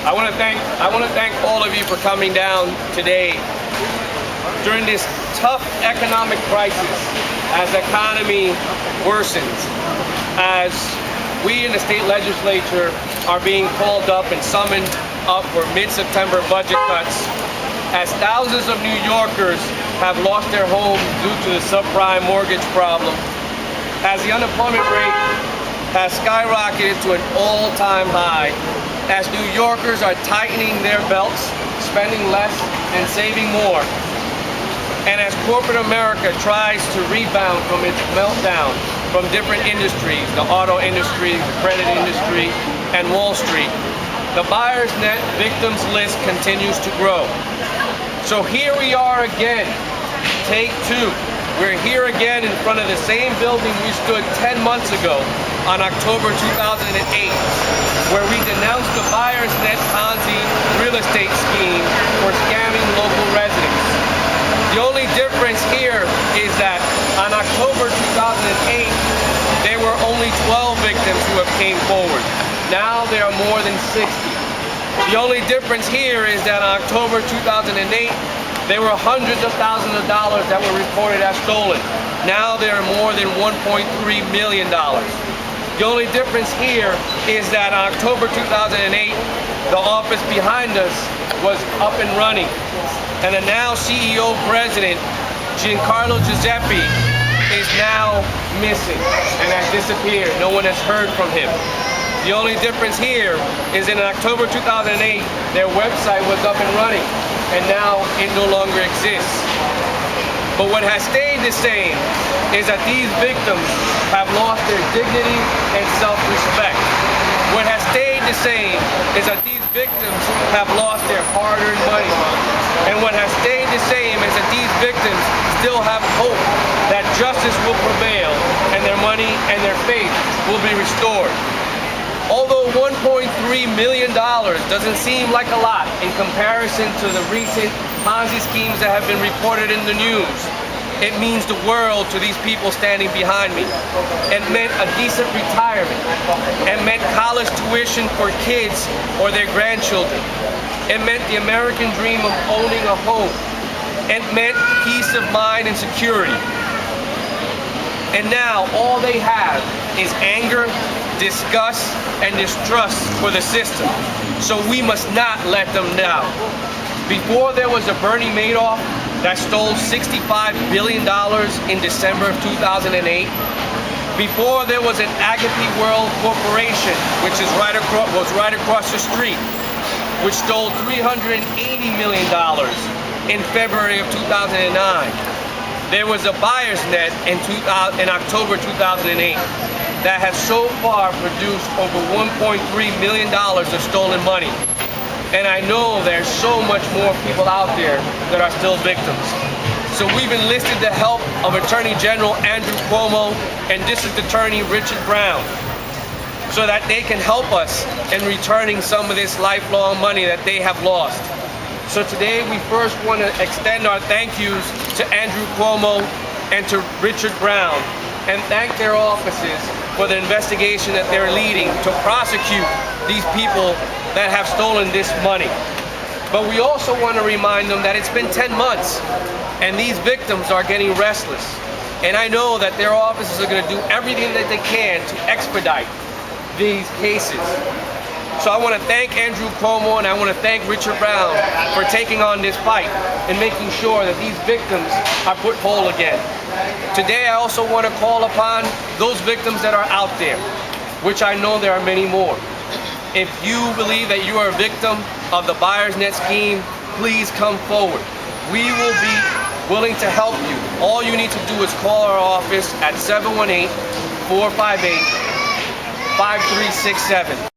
I want to thank all of you for coming down today during this tough economic crisis as the economy worsens, as we in the state legislature are being called up and summoned up for mid-September budget cuts, as thousands of New Yorkers have lost their homes due to the subprime mortgage problem, as the unemployment rate has skyrocketed to an all-time high, as New Yorkers are tightening their belts, spending less and saving more, and as corporate America tries to rebound from its meltdown from different industries, the auto industry, the credit industry, and Wall Street, the Buyersnet victims list continues to grow. So here we are again, take two. We're here again in front of the same building we stood 10 months ago on October 2008, where we denounced the Buyersnet ponzi real estate scheme for scamming local residents. The only difference here is that on October 2008, there were only 12 victims who have came forward. Now there are more than 60. The only difference here is that on October 2008, there were hundreds of thousands of dollars that were reported as stolen. Now there are more than $1.3 million. The only difference here is that on October 2008, the office behind us was up and running. And the now CEO president, Giancarlo Giuseppe, is now missing and has disappeared. No one has heard from him. The only difference here is in October 2008, their website was up and running, and now it no longer exists. But what has stayed the same is that these victims have lost their dignity and self-respect. What has stayed the same is that these victims have lost their hard-earned money. And what has stayed the same is that these victims still have hope that justice will prevail and their money and their faith will be restored. Although $1.3 million doesn't seem like a lot in comparison to the recent Ponzi schemes that have been reported in the news, it means the world to these people standing behind me. It meant a decent retirement. It meant college tuition for kids or their grandchildren. It meant the American dream of owning a home. It meant peace of mind and security. And now all they have is anger, disgust, and distrust for the system. So we must not let them down. Before there was a Bernie Madoff that stole $65 billion in December of 2008. Before there was an Agape World Corporation, which was right across the street, which stole $380 million in February of 2009. There was a Buyersnet in October 2008 that has so far produced over $1.3 million of stolen money. And I know there's so much more people out there that are still victims. So we've enlisted the help of Attorney General Andrew Cuomo and District Attorney Richard Brown so that they can help us in returning some of this lifelong money that they have lost. So today we first want to extend our thank yous to Andrew Cuomo and to Richard Brown and thank their offices for the investigation that they're leading to prosecute these people that have stolen this money. But we also want to remind them that it's been 10 months and these victims are getting restless. And I know that their offices are going to do everything that they can to expedite these cases. So I want to thank Andrew Cuomo and I want to thank Richard Brown for taking on this fight and making sure that these victims are put whole again. Today I also want to call upon those victims that are out there, which I know there are many more. If you believe that you are a victim of the Buyersnet scheme, please come forward. We will be willing to help you. All you need to do is call our office at 718-458-5367.